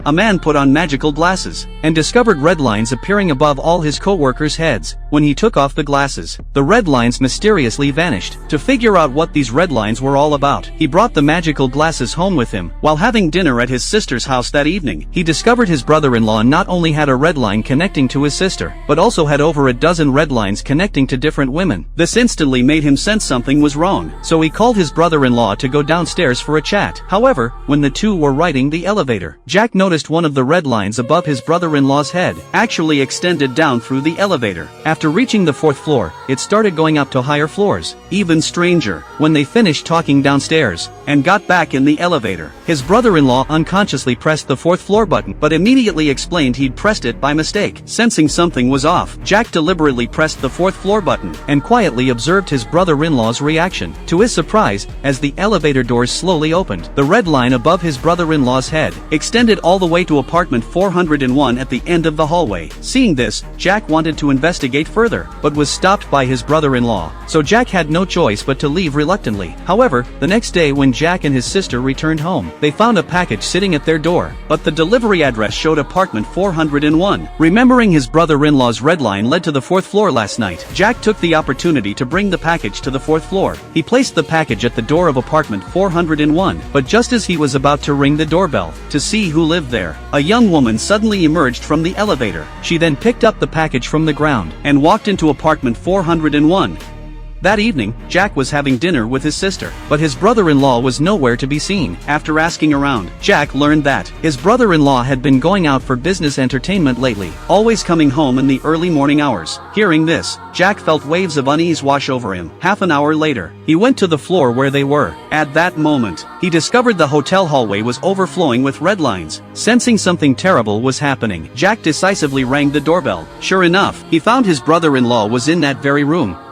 a man put on magical glasses, and discovered red lines appearing above all his co-workers' heads. When he took off the glasses, the red lines mysteriously vanished. To figure out what these red lines were all about, he brought the magical glasses home with him. While having dinner at his sister's house that evening, he discovered his brother-in-law not only had a red line connecting to his sister, but also had over a dozen red lines connecting to different women. This instantly made him sense something was wrong, so he called his brother-in-law to go downstairs for a chat. However, when the two were riding the elevator, Jack noticed one of the red lines above his brother-in-law's head actually extended down through the elevator. After reaching the 4th floor, it started going up to higher floors. Even stranger, when they finished talking downstairs and got back in the elevator, his brother-in-law unconsciously pressed the 4th floor button but immediately explained he'd pressed it by mistake. Sensing something was off, Jack deliberately pressed the 4th floor button and quietly observed his brother-in-law's reaction. To his surprise, as the elevator doors slowly opened, the red line above his brother-in-law's head extended all the way to apartment 401 at the end of the hallway. Seeing this, Jack wanted to investigate further, but was stopped by his brother-in-law, so Jack had no choice but to leave reluctantly. However, the next day when Jack and his sister returned home, they found a package sitting at their door, but the delivery address showed apartment 401. Remembering his brother-in-law's red line led to the 4th floor last night, Jack took the opportunity to bring the package to the 4th floor. He placed the package at the door of apartment 401, but just as he was about to ring the doorbell to see who lived there, a young woman suddenly emerged from the elevator. She then picked up the package from the ground and walked into apartment 401. That evening, Jack was having dinner with his sister, but his brother-in-law was nowhere to be seen. After asking around, Jack learned that his brother-in-law had been going out for business entertainment lately, always coming home in the early morning hours. Hearing this, Jack felt waves of unease wash over him. Half an hour later, he went to the floor where they were. At that moment, he discovered the hotel hallway was overflowing with red lines. Sensing something terrible was happening, Jack decisively rang the doorbell. Sure enough, he found his brother-in-law was in that very room.